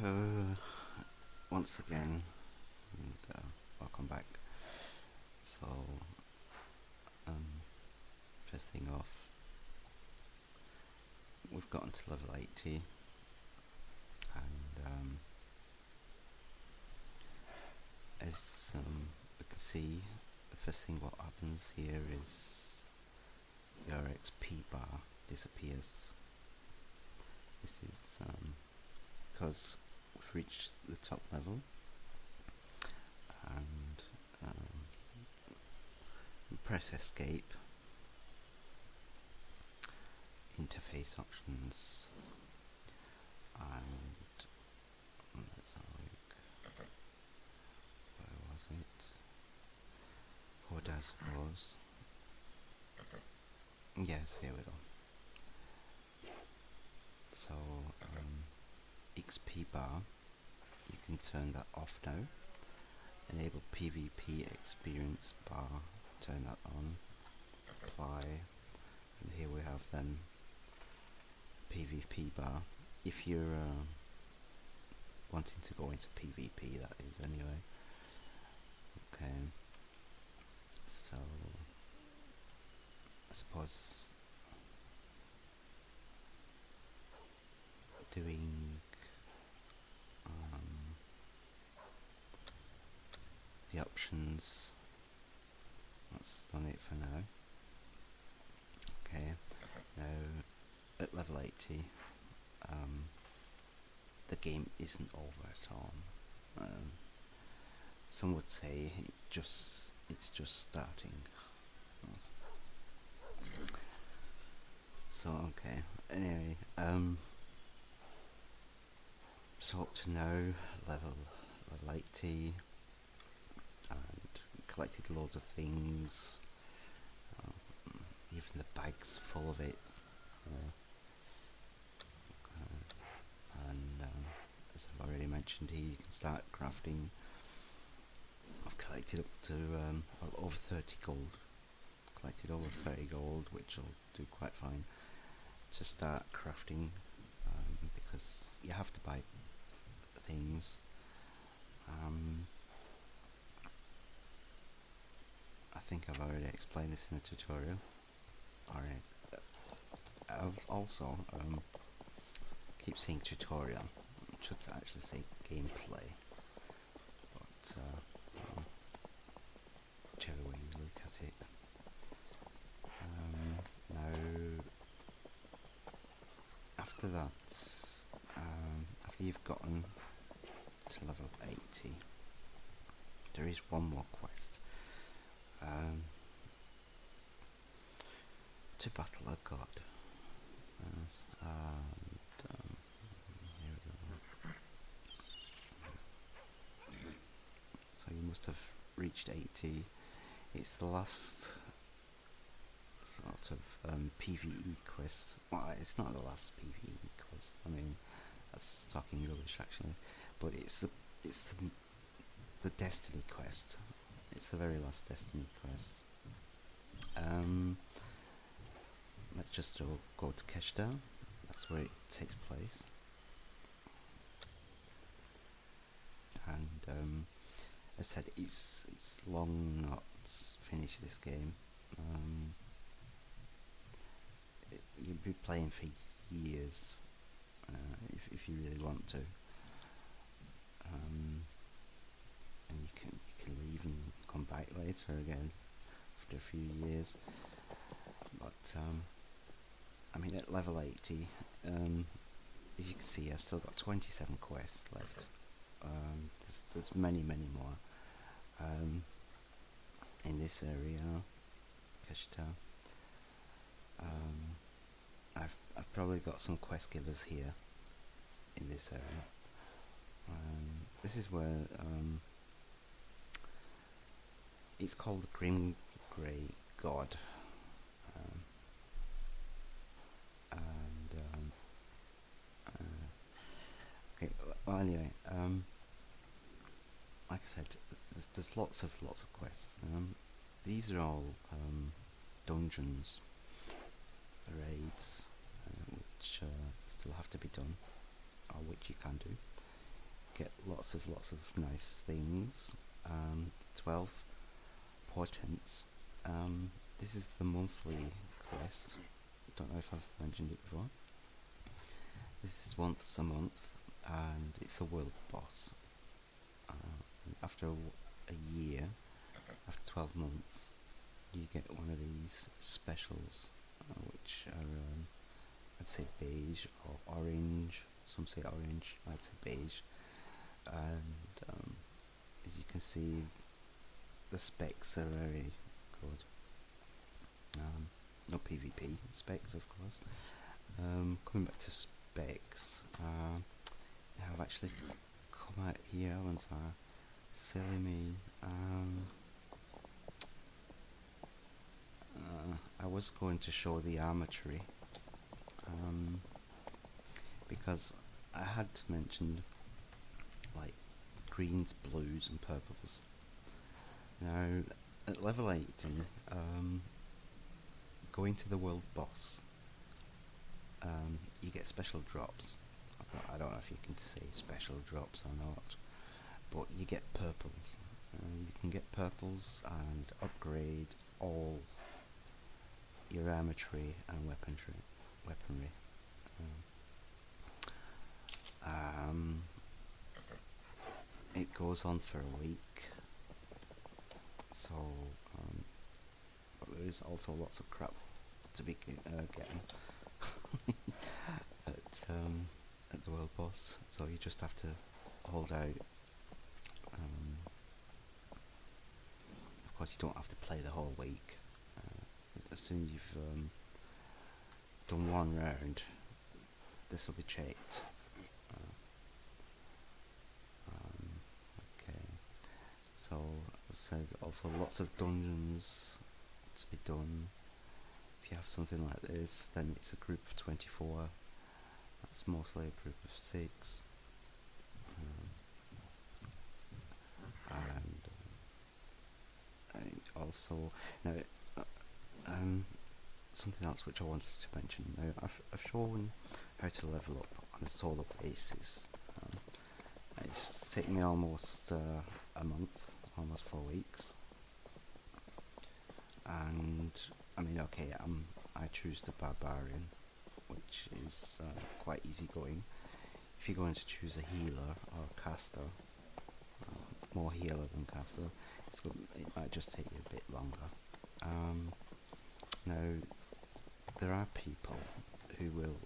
Uh, Once again, and welcome back. So, um, first thing off, we've gotten to level 80, and as we can see, the first thing what happens here is your XP bar disappears. This is because we've reached the top level, and we press escape, interface options, and let's have a look. Where was it? What I suppose? Yes, here we go. So, XP bar, you can turn that off now. Enable PvP experience bar, turn that on. Apply, and here we have then PvP bar. If you're wanting to go into PvP, that is anyway. Okay, so I suppose doing the options, that's done it for now. Okay, now at level 80, the game isn't over at all. Some would say it's just starting. So okay. Anyway, so up to now, level 80, and collected loads of things. Even the bag's full of it. And as I've already mentioned here, you can start crafting. I've collected up to over 30 gold. Collected over 30 gold, which will do quite fine to start crafting, because you have to buy things. I think I've already explained this in the tutorial. Alright. I've also keep saying tutorial. I should actually say gameplay. But whichever way you look at it. Now, after that, after you've gotten to level 80, there is one more quest. To battle a god. Here we go. So you must have reached 80. It's the last sort of PvE quest. Well, it's not the last PvE quest. I mean, that's talking rubbish actually. But it's the Destiny quest. It's the very last Destiny quest. Let's just go to Keshta. That's where it takes place. And as I said, it's long not finished this game. You'll be playing for years if you really want to. And you can leave and come back later again after a few years. But I mean, at level 80, as you can see, I've still got 27 quests left. There's many more in this area, Keshta. I've probably got some quest givers here in this area. This is where it's called the Grim Grey God. Okay. Well, anyway, like I said, there's lots of quests. These are all dungeons, raids, which still have to be done, or which you can do get lots of nice things. 12 portents. This is the monthly quest. Don't know if I've mentioned it before. This is once a month, and it's a world boss. After a year, after 12 months, you get one of these specials, which are, I'd say beige or orange. Some say orange, I'd say beige. And as you can see, the specs are very good. No PvP specs, of course. Coming back to specs, I've actually come out here, haven't I? Silly me. I was going to show the armatory, because I had mentioned like greens, blues, and purples. Now, at level 80, going to the world boss, you get special drops. I don't know if you can say special drops or not, but you get purples. You can get purples and upgrade all your armatory and weaponry. It goes on for a week, so but there is also lots of crap to be getting at the world boss. So you just have to hold out. Of course, you don't have to play the whole week. As soon as you've done one round, this will be checked. Okay, so as I said, also lots of dungeons to be done. If you have something like this, then it's a group of 24. That's mostly a group of 6. And also, now, something else which I wanted to mention. Now, I've shown how to level up on a solo basis. It's taken me almost a month, almost 4 weeks. And I mean, okay, I choose the barbarian, which is quite easy going. If you're going to choose a healer or a caster, more healer than caster, it might just take you a bit longer. Now, there are people who will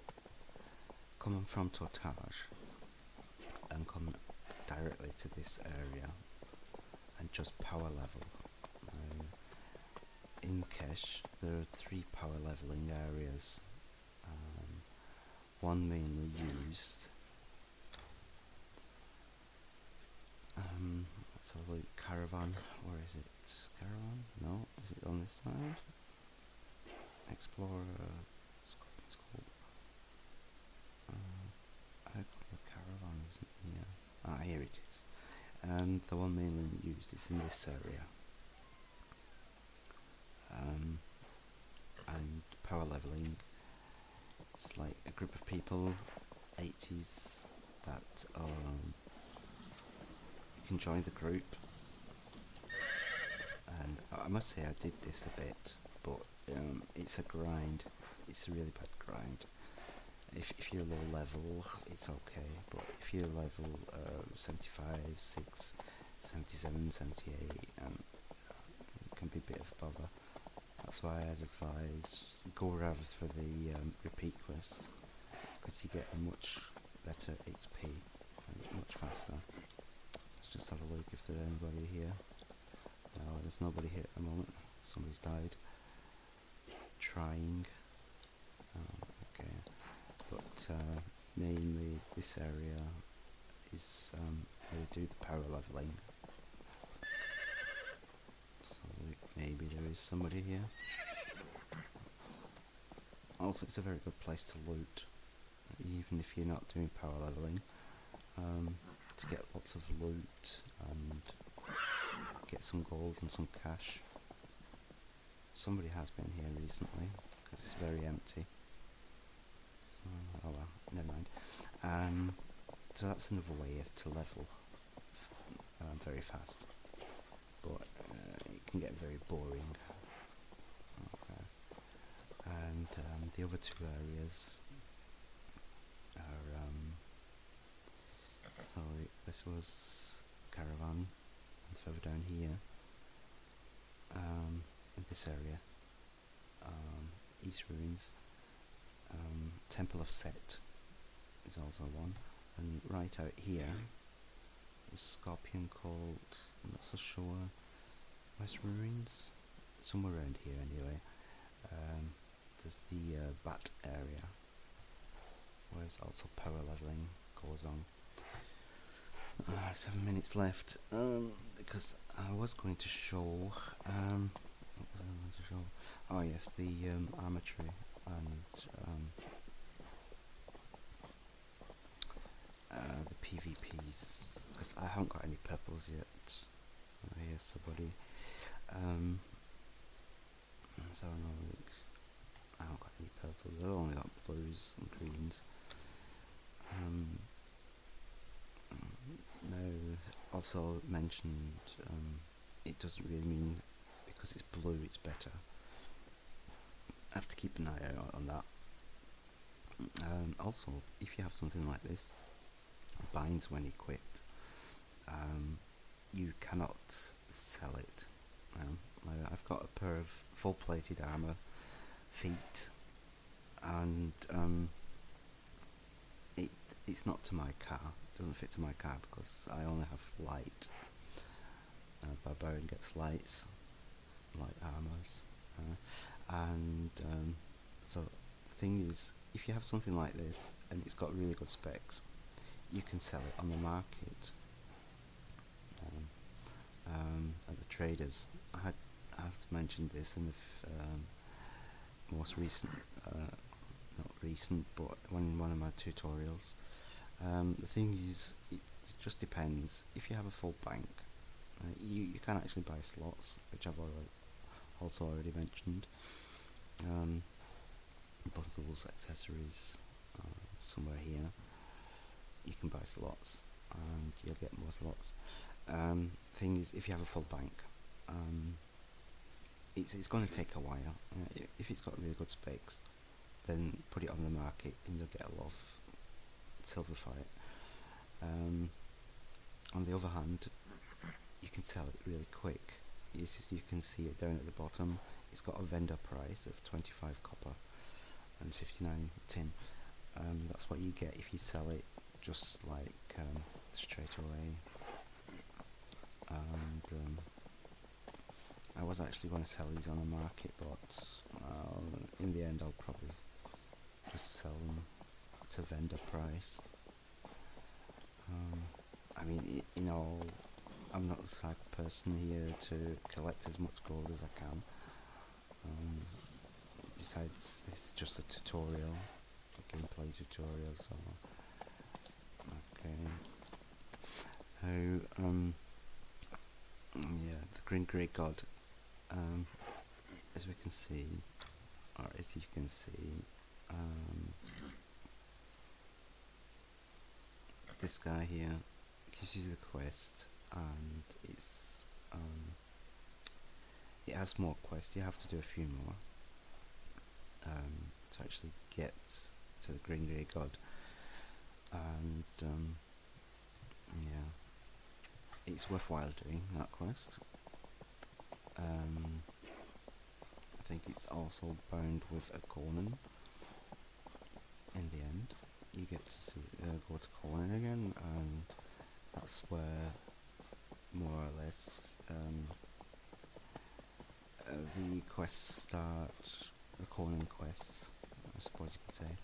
come from Totage and come directly to this area and just power level. In Kesh, there are 3 power leveling areas. One mainly used. Let's have a look. Caravan. Where is it? Caravan? No. Is it on this side? Explorer. Scope. How come the caravan isn't here? Ah, here it is. The one mainly used is in this area. And power leveling, it's like a group of people, 80s, that you can join the group. And I must say I did this a bit, but it's a grind. It's a really bad grind. If you're low level, it's okay, but if you're level 75, 6, 77, 78, it can be a bit of a bother. That's why I'd advise go rather for the repeat quests, because you get a much better XP and much faster. Let's just have a look if there's anybody here. No, there's nobody here at the moment. Somebody's died trying. Okay, but mainly this area is where they do the power leveling. Maybe there is somebody here. Also, it's a very good place to loot, even if you're not doing power leveling, to get lots of loot and get some gold and some cash. Somebody has been here recently, because it's very empty. So, oh well, never mind. So that's another way to level very fast, but it can get very boring. Okay. And the other two areas are so this was caravan, and further down here in this area, East Ruins, Temple of Set is also one, and right out here a scorpion called, I'm not so sure, West Ruins, somewhere around here anyway. There's the bat area, where there's also power leveling goes on. 7 minutes left, because I was going to show, what was I going to show? Oh yes, the armatry and the PvPs, because I haven't got any purples yet. Here's somebody. So no, I haven't got any purples. I've only got blues and greens. Now, also mentioned, it doesn't really mean because it's blue it's better. I have to keep an eye out on that. Also, if you have something like this, binds when equipped, you cannot sell it. I've got a pair of full plated armour feet, and it's not to my car. It doesn't fit to my car because I only have light. Barbarian gets light armours, and so the thing is, if you have something like this and it's got really good specs, you can sell it on the market at the traders. I have to mention this in the most recent, not recent, but one of my tutorials. The thing is, it just depends. If you have a full bank, you can actually buy slots, which I've also already mentioned. Bundles, accessories, somewhere here. You can buy slots, and you'll get more slots. Thing is, if you have a full bank, it's going to take a while. If it's got really good specs, then put it on the market, and you'll get a lot of silver for it. On the other hand, you can sell it really quick. You can see it down at the bottom. It's got a vendor price of 25 copper and 59 tin. That's what you get if you sell it just like straight away. And I was actually going to sell these on the market, but in the end I'll probably just sell them to vendor price. I mean, I'm not the type of person here to collect as much gold as I can. Besides, this is just a tutorial, a gameplay tutorial, so okay. Yeah, the Green Grey God, as we can see, or as you can see, this guy here gives you the quest, and it has more quests. You have to do a few more to actually get to the Green Grey God, and yeah, it's worthwhile doing that quest. I think it's also bound with a Conan. In the end, you get to see go to Conan again, and that's where more or less the quests start, the Conan quests, I suppose you could say.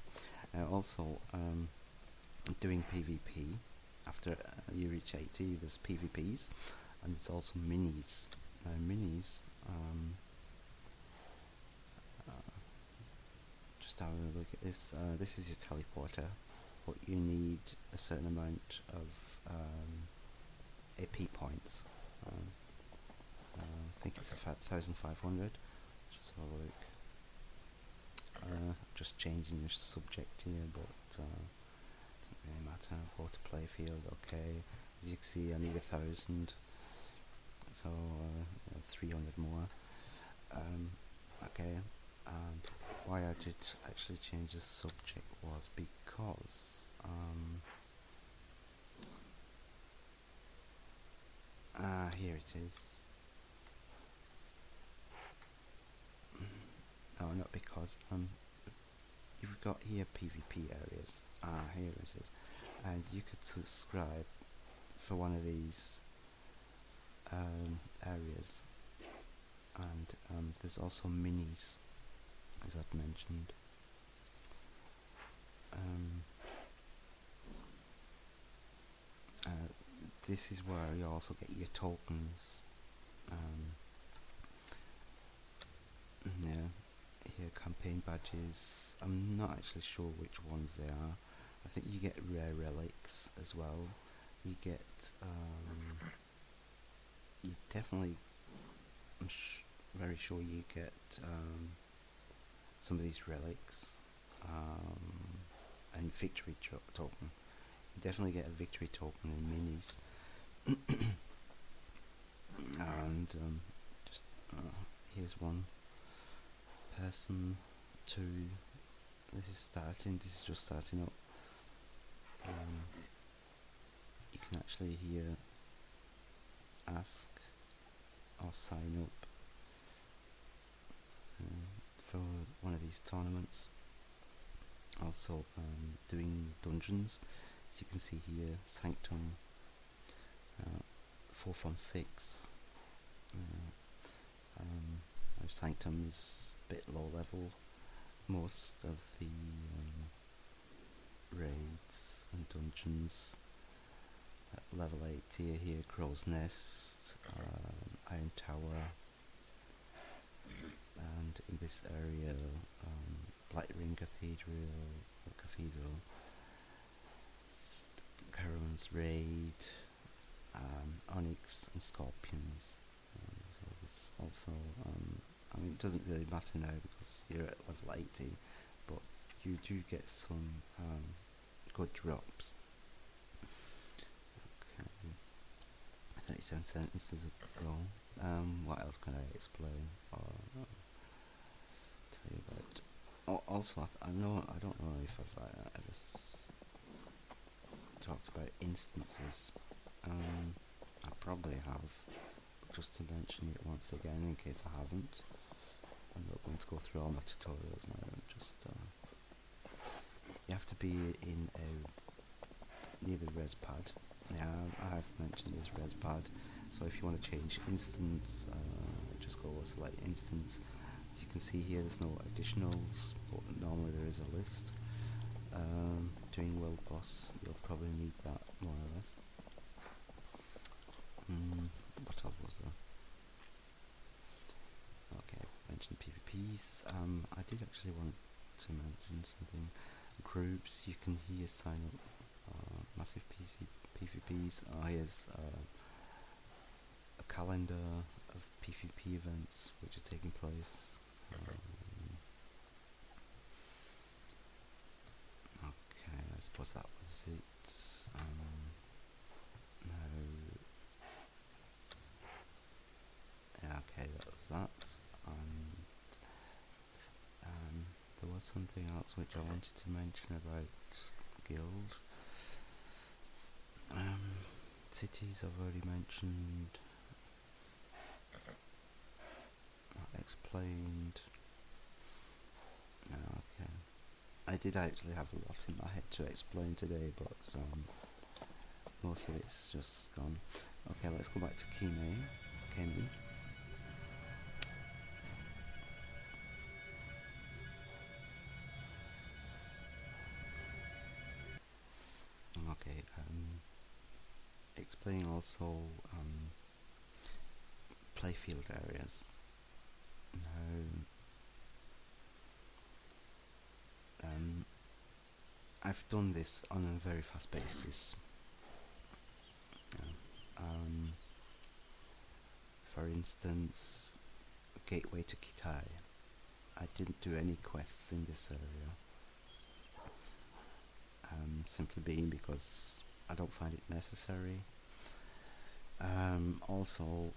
Also, doing PvP, after you reach 80, there's PvPs, and there's also minis. Minis, just having a look at this, this is your teleporter, but you need a certain amount of AP points. I think it's 1,500. Just have a look. Just changing the subject here, but doesn't really water play field. Okay, as you can see, I need 1,000, so 300 more. Okay, and why I did actually change the subject was because here it is. No, not because you've got here PvP areas. Here it is, and you could subscribe for one of these areas, and there's also minis, as I've mentioned. This is where you also get your tokens. Yeah, here campaign badges. I'm not actually sure which ones they are. I think you get rare relics as well. You get you definitely. Very sure you get some of these relics and victory token. You definitely get a victory token in minis. And just here's one person, two. This is just starting up. You can actually here ask or sign up for one of these tournaments. Also doing dungeons, as you can see here, Sanctum 4 from 6. Now Sanctum is a bit low level. Most of the raids and dungeons at level 8 tier here, Crow's Nest, Iron Tower, and in this area Blight Ring Cathedral, Caravan's Raid, Onyx and Scorpions. So this also, I mean, it doesn't really matter now because you're at level 80, but you do get some good drops. Okay, 37 sentences ago. What else can I explain or tell you about? Also, I don't know if I've ever talked about instances. I probably have, just to mention it once again in case I haven't. I'm not going to go through all my tutorials now. Just you have to be in near the res pad. Yeah, I have mentioned this res pad. So if you want to change instance, just go select instance. As you can see here, there's no additionals, but normally there is a list. Doing world boss, you'll probably need that more or less. What else was there? Okay, I mentioned PvPs. I did actually want to mention something. Groups, you can here sign up massive PvPs. Here's a calendar of PvP events which are taking place. Okay, I suppose that was it. Now, yeah, okay, that was that. And there was something else which I wanted to mention about Guild. Cities I've already mentioned. Explained. Okay. I did actually have a lot in my head to explain today, but most of it's just gone. Okay, let's go back to Kemi. Okay, explaining also playfield areas. Now, I've done this on a very fast basis. For instance, Gateway to Kitai. I didn't do any quests in this area. simply being because I don't find it necessary. Also,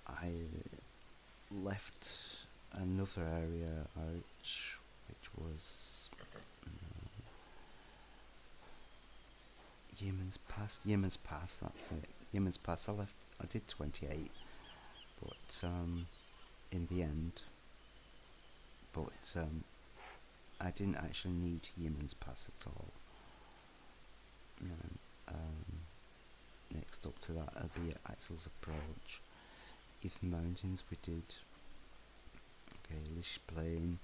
I left another area out, which was Yemen's Pass. Yemen's Pass, that's it. Yemen's Pass. I did 28, but in the end, but I didn't actually need Yemen's Pass at all. Um, Next up to that, will be Axel's Approach. Even Mountains we did. Okay, Lish Plain.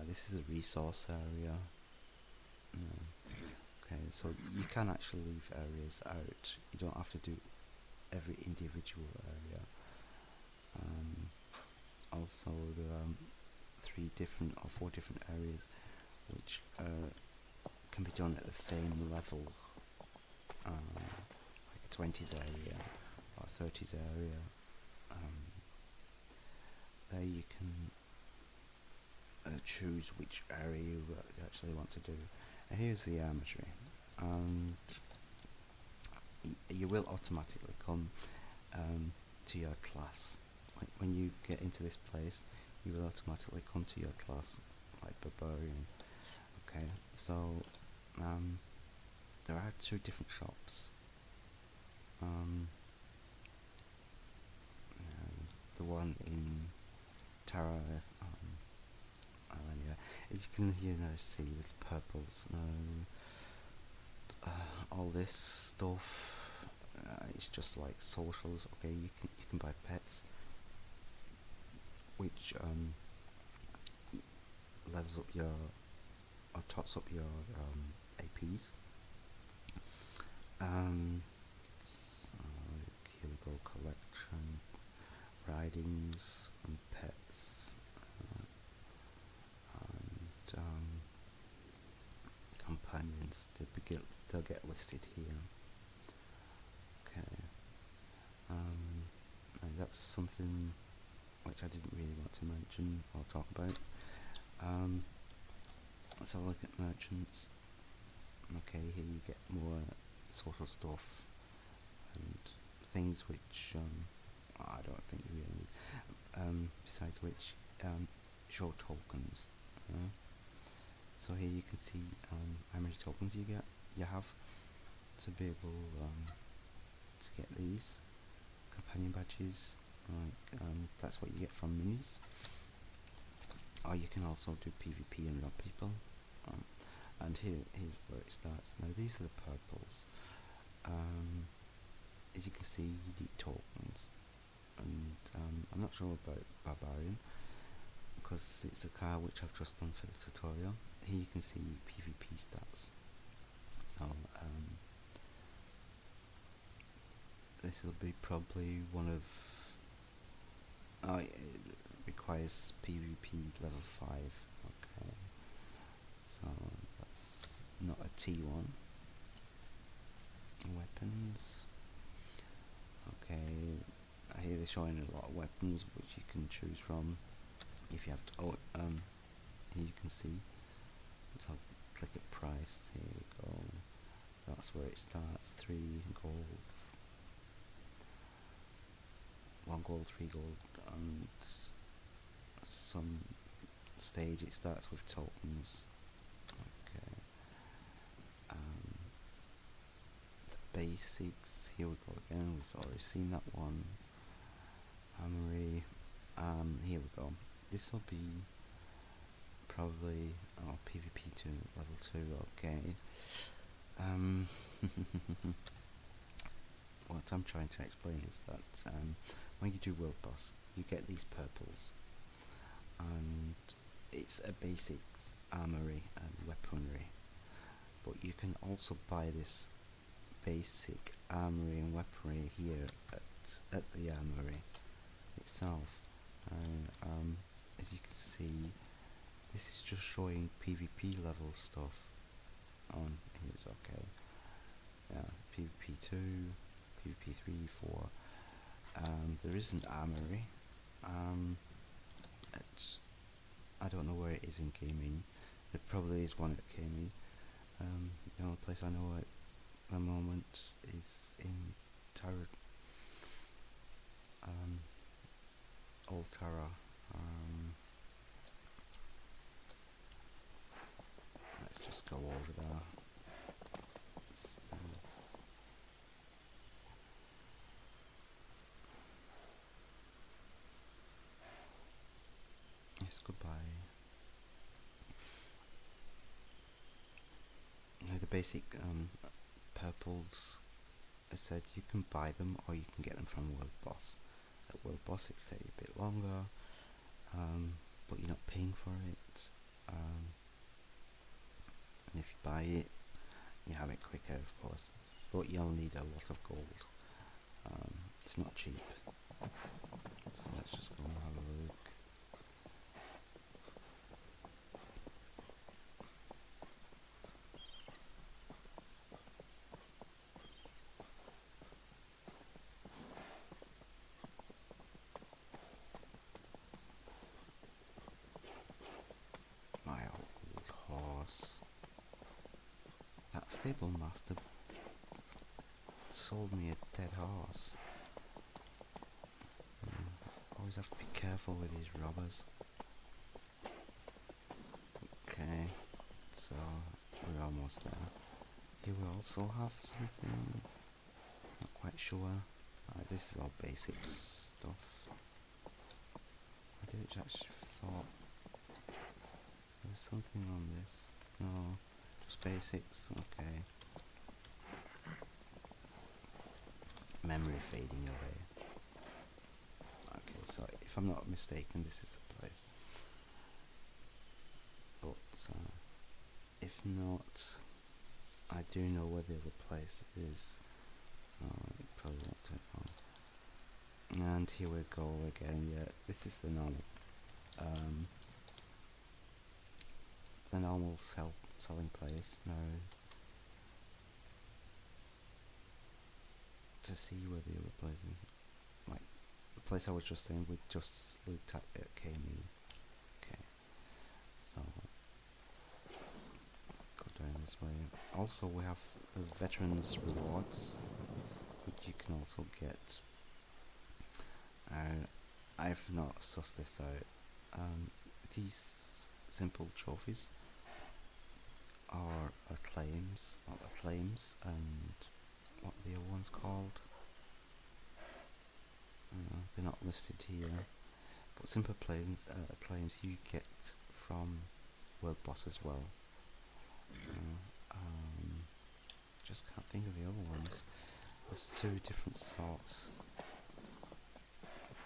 This is a resource area. Okay, so you can actually leave areas out. You don't have to do every individual area. Also, there are 4 different areas which can be done at the same level, like a 20s area or a 30s area. There you can choose which area you actually want to do. And here's the armory, and you will automatically come to your class. When you get into this place, you will automatically come to your class, like Barbarian. Okay, so there are 2 different shops. The one in Tara, as you can see, there's purples. All this stuff, it's just like socials. Okay, you can buy pets, which levels up your or tops up your APs. So here we go, collection, ridings and pets, and companions. They'll get listed here. Okay, and that's something which I didn't really want to mention or talk about. Let's have a look at merchants. Okay, here you get more social stuff and things which I don't think you really need. Besides which, show tokens. So here you can see how many tokens you have to be able to get these companion badges. That's what you get from minis. Or you can also do PvP and rob people. And here's where it starts. Now these are the purples. As you can see, you need tokens, and I'm not sure about Barbarian because it's a car which I've just done for the tutorial. Here you can see PvP stats. So this will be probably one of. Oh, it requires PvP level 5. Okay, so that's not a T1. Weapons. Okay, here they're showing a lot of weapons which you can choose from. If you have to, here you can see. So click at price. Here we go. That's where it starts. 3 gold, 1 gold, 3 gold, and some stage it starts with tokens. Okay. The basics. Here we go again. We've already seen that one. Armory. Here we go. This will be probably PvP to level 2. Okay. What I'm trying to explain is that when you do World Boss, you get these purples, and it's a basic armory and weaponry. But you can also buy this basic armory and weaponry here at the armory itself. And as you can see, this is just showing PvP level stuff on here's okay. Yeah, PvP 2, PvP 3, 4. There is an armory. I don't know where it is in KME. There probably is one at KME. The only place I know at the moment is in Tara, um, Old Tara. Let's just go over there. Yes, goodbye. Now the basic purples, I said you can buy them or you can get them from World Boss. At World Boss it will take you a bit longer, but you're not paying for it. And if you buy it, you have it quicker, of course. But you'll need a lot of gold. It's not cheap. So let's just go and have a look. My old horse. That stable master sold me a dead horse. Always have to be careful with these robbers. Okay, so we're almost there. Here we also have something, not quite sure. This is all basic stuff. I did actually thought there was something on this. No, just basics, okay. Memory fading away. Okay, so if I'm not mistaken, this is the place. But if not, I do know where the other place is, so it probably won't take long. And here we go again. Yeah, this is the normal selling place. Now, to see where the other place is, like the place I was just in, we just looked at it, came in. Okay, so go down this way. Also, we have veterans rewards, which you can also get. I've not sussed this out. These simple trophies are acclaims, and what the other one's called. They're not listed here, but simple acclaims you get from World Boss as well. Just can't think of the other ones. There's two different sorts,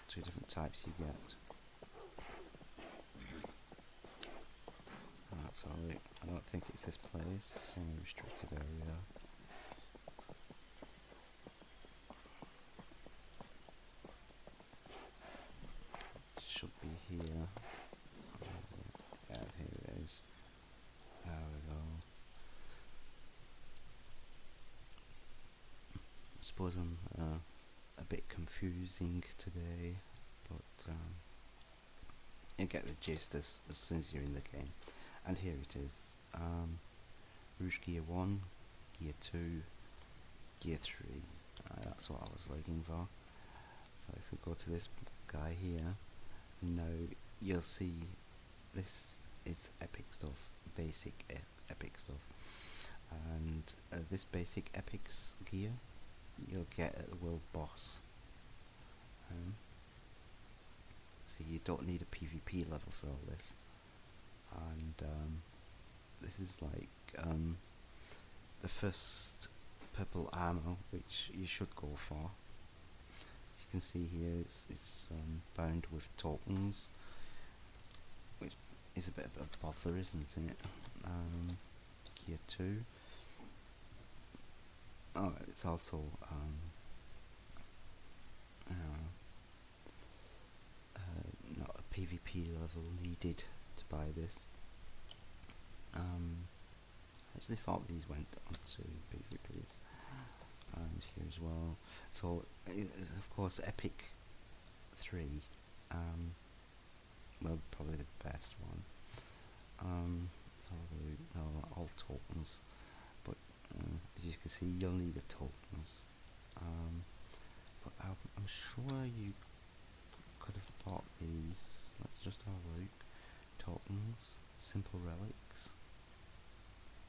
two different types you get. Sorry, I don't think it's this place, semi-restricted area. It should be here. Yeah, here it is. There we go. I suppose I'm a bit confusing today, but you get the gist as soon as you're in the game. And here it is. Rouge Gear 1, Gear 2, Gear 3. That's what I was looking for. So if we go to this guy here, now you'll see this is epic stuff, basic epic stuff. And this basic epics gear you'll get at the World Boss. So you don't need a PvP level for all this. And this is like the first purple ammo, which you should go for. As you can see here, it's bound with tokens, which is a bit of a bother, isn't it? Gear 2. Oh, it's also not a PvP level needed to buy this. I actually thought these went onto PvPs, and here as well. So of course Epic 3, well, probably the best one. So all tokens. As you can see, you'll need a tokens. But I'm sure you could have bought these. Let's just have a look. Tokens, simple relics.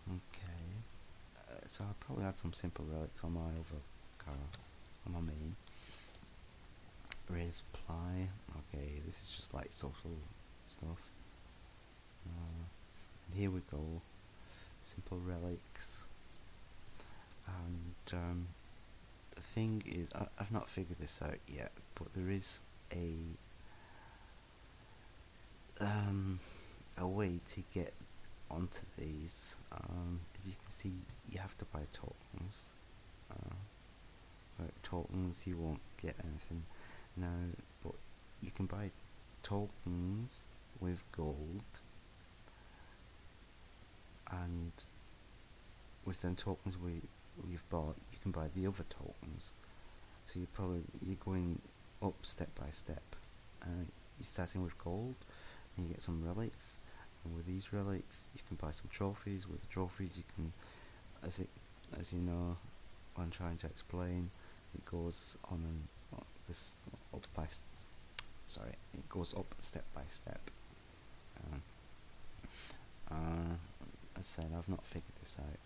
Okay. So I probably had some simple relics on my other car, on my main. Rate of supply. Okay, this is just like social stuff. And here we go. Simple relics. And the thing is, I've not figured this out yet, but there is a way to get onto these. As you can see, you have to buy tokens. Without tokens, you won't get anything. Now, but you can buy tokens with gold, and with them tokens we've bought, you can buy the other tokens. So you're going up step by step. You're starting with gold, and you get some relics. And with these relics, you can buy some trophies. With the trophies, you can, as you know, what I'm trying to explain, it goes on this up by. It goes up step by step. As I said, I've not figured this out,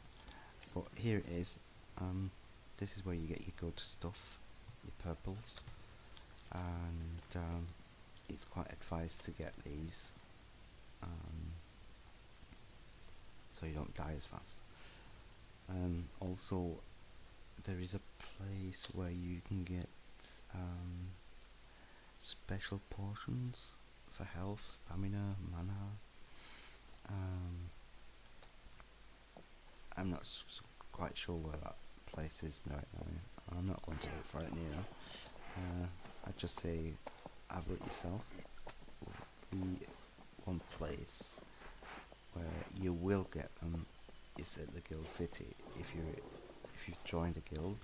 but here it is. This is where you get your good stuff, your purples, and it's quite advised to get these, so you don't die as fast. Also, there is a place where you can get special potions for health, stamina, mana. I'm not quite sure where that place is right now. I'm not going to look for it neither. I'd just say have a look yourself. The one place where you will get them is at the Guild City. If you've joined a guild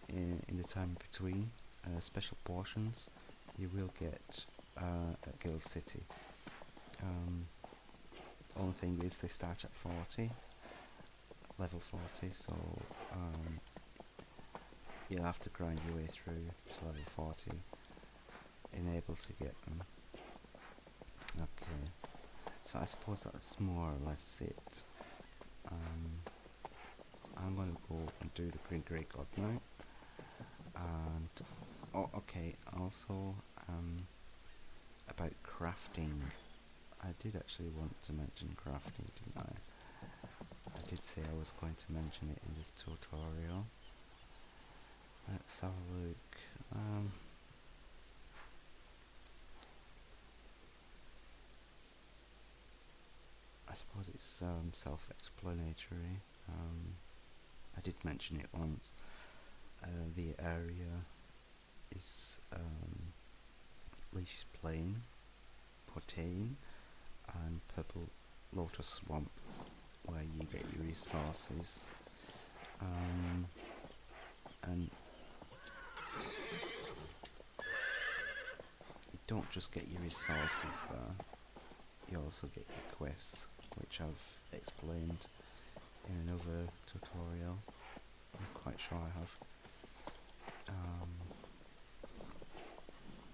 in the time between special portions, you will get at Guild City. Only thing is they start at 40, level 40, so you'll have to grind your way through to level 40 in able to get them. Okay, so I suppose that's more or less it. I'm going to go and do the Grey God now. And okay, also about crafting. I did actually want to mention crafting, didn't I? I did say I was going to mention it in this tutorial. Let's have a look. I suppose it's self-explanatory. I did mention it once. The area is Leash's Plain, Portain, and Purple Lotus Swamp, where you get your resources. And you don't just get your resources there, you also get your quests, which I've explained in another tutorial. I'm quite sure I have.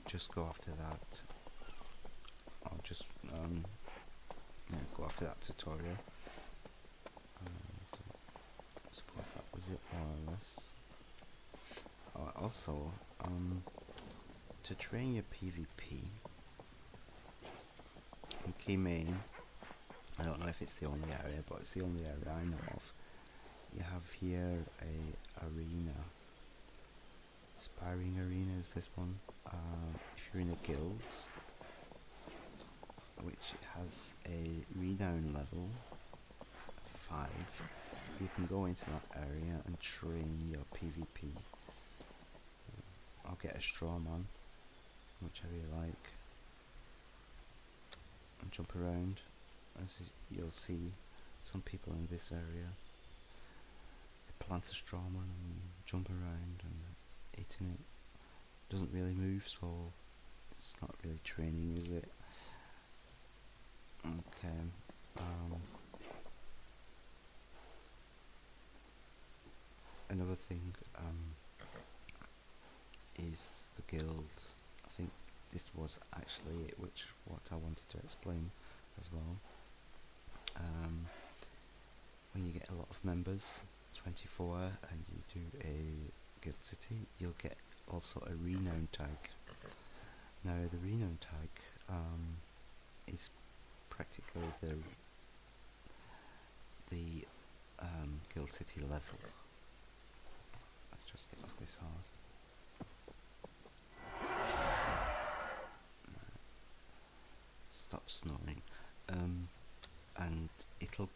Just go after that. I'll just go after that tutorial. So I suppose that was it, more or less. Also, to train your PvP in Key Main, I don't know if it's the only area, but it's the only area I know of. You have here a arena. Aspiring arena is this one. If you're in a guild, which has a renown level 5, you can go into that area and train your PvP. I'll get a straw man, whichever you like, and jump around. As you'll see, some people in this area, they plant a straw man and jump around and eating it. Doesn't really move, so it's not really training, is it? Okay. another thing is the guild. I think this was actually what I wanted to explain as well. When you get a lot of members, 24, and you do a guild city, you'll get also a renown tag. Now the renown tag is practically the guild city level. Let's just get off this horse. Stop snoring. And it'll,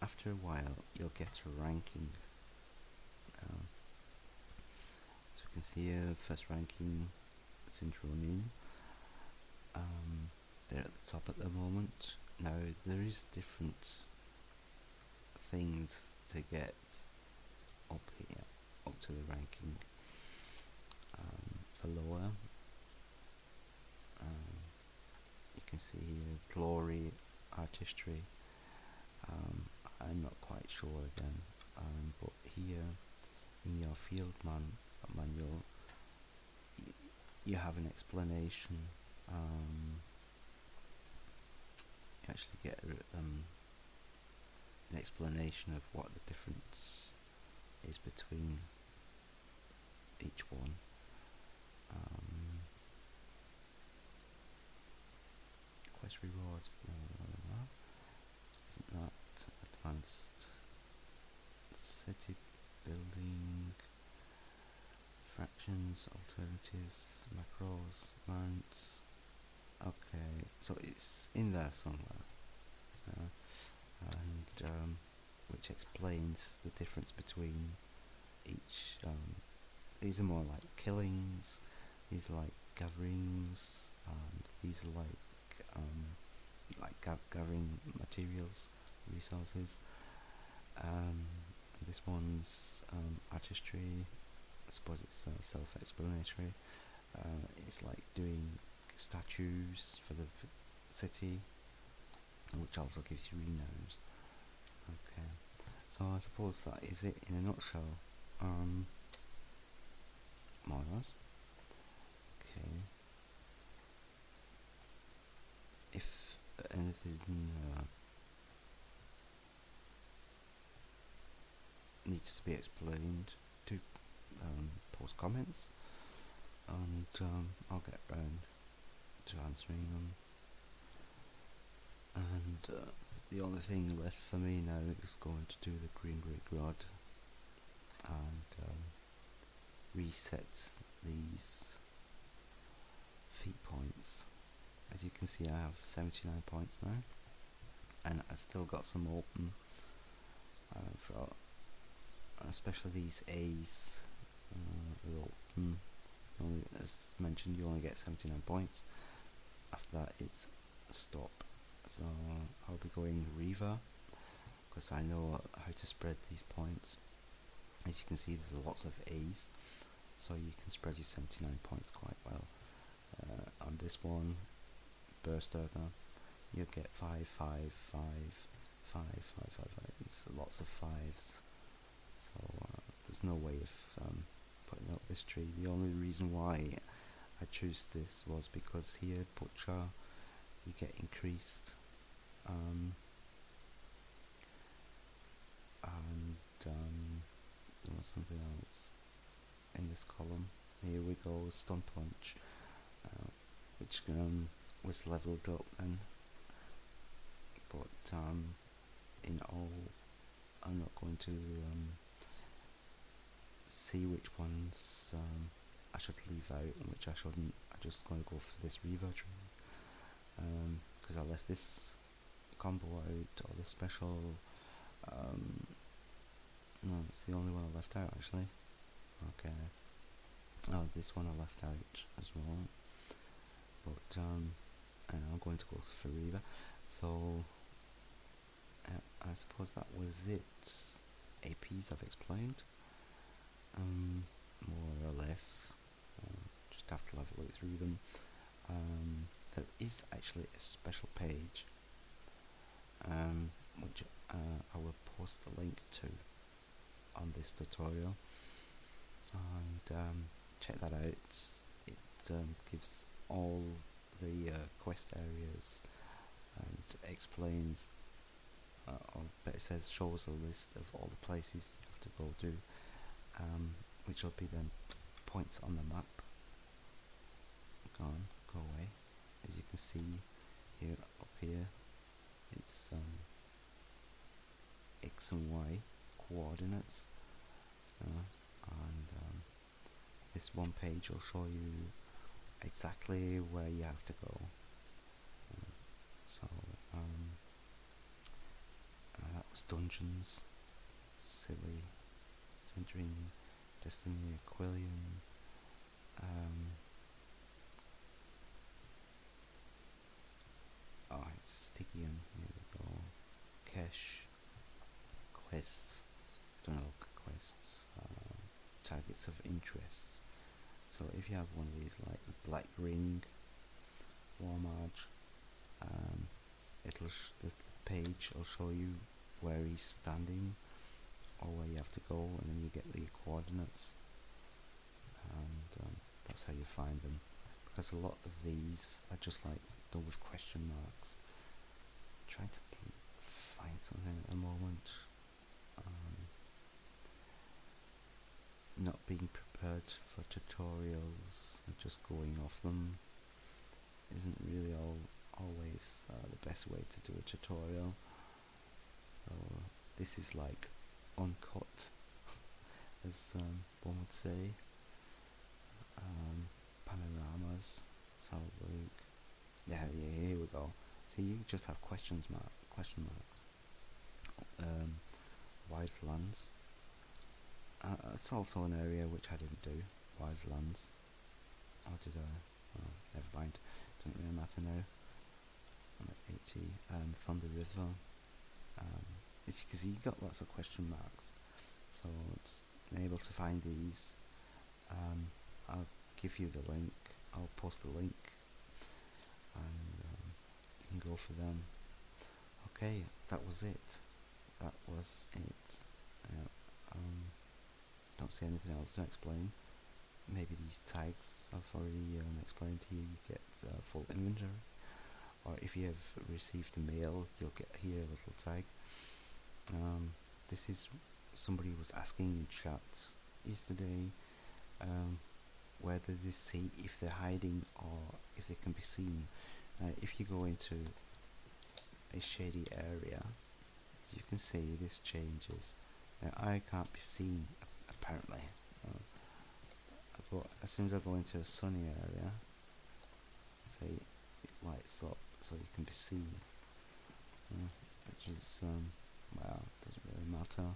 after a while, you'll get a ranking. So you can see here, first ranking, Syndrome. They're at the top at the moment. Now there is different things to get up here, up to the ranking. For lower, you can see here glory, artistry. I'm not quite sure again, but here in your field manual, you have an explanation. You actually get an explanation of what the difference is between each one. Quest rewards, blah, blah, blah, blah. Isn't that advanced city building, fractions, alternatives, macros, mounts? Okay, so it's in there somewhere, and which explains the difference between each. These are more like killings, these are like gatherings, these are like gathering materials, resources. This one's artistry. I suppose it's self-explanatory. It's like doing statues for the city, which also gives you renoms. Okay, so I suppose that is it in a nutshell. More or less. Okay. If anything needs to be explained, do post comments, and I'll get round to answering them. And the only thing left for me now is going to do the Green Brick Rod and reset these feat points. As you can see, I have 79 points now, and I still got some open for especially these A's are open. As mentioned, you only get 79 points. After that, it's stop. So I'll be going Reaver because I know how to spread these points. As you can see, there's lots of A's, so you can spread your 79 points quite well. On this one, Burst Earner, you'll get 5, 5, 5, 5, 5, 5, 5. It's lots of fives, so there's no way of putting up this tree. The only reason why I chose this was because here, Butcher, you get increased, and there was something else in this column. Here we go, Stun Punch, which was leveled up then, but in all, I'm not going to see which ones I should leave out and which I shouldn't. I'm just going to go for this Reaver tree, because I left this combo out, or the special. No, it's the only one I left out actually. Okay. Oh, this one I left out as well. But I'm going to go for Reaver. So I suppose that was it. APs I've explained, more or less. Just have to level it through them. There is actually a special page, which I will post the link to on this tutorial, and check that out. It gives all the quest areas and explains, but it says shows a list of all the places you have to go to, which will be then points on the map. Go away. As you can see here, up here, it's X and Y coordinates, and this one page will show you exactly where you have to go. So that was dungeons, silly, entering Destiny Aquilium. Oh, it's Stygian. Here we go. Cache quests, general quests, targets of interest. So if you have one of these, like the Black Ring, War March, the page will show you where he's standing or where you have to go, and then you get the coordinates, and that's how you find them. Because a lot of these are just like done with question marks. Trying to find something at the moment. Not being prepared for tutorials and just going off them isn't really always the best way to do a tutorial. So this is like uncut, as one would say. Panoramas. Let's have a look. Yeah, here we go. So you just have question marks. Wildlands. It's also an area which I didn't do. Wildlands. Or did I? Oh, never mind. Doesn't really matter now. I'm at 80. Thunder River. As you can see, you got lots of question marks. So it's able to find these. I'll give you the link. I'll post the link, and you can go for them. Okay, that was it. Don't see anything else to explain. Maybe these tags I've already explained to you. You get full inventory, or if you have received a mail, you'll get here a little tag. This is somebody was asking in chat yesterday whether they see if they're hiding or if they can be seen. If you go into a shady area, as you can see, this changes. Now I can't be seen apparently. But as soon as I go into a sunny area, say it lights up so you can be seen, which is well, doesn't really matter.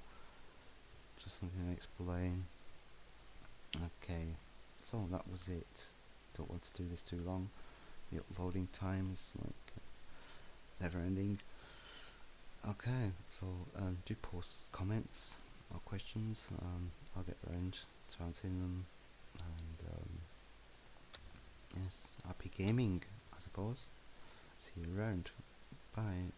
Just something to explain. Okay, so that was it. Don't want to do this too long. The uploading time is like never ending. Okay, so do post comments or questions. I'll get around to answering them. And yes, happy gaming, I suppose. See you around. Bye.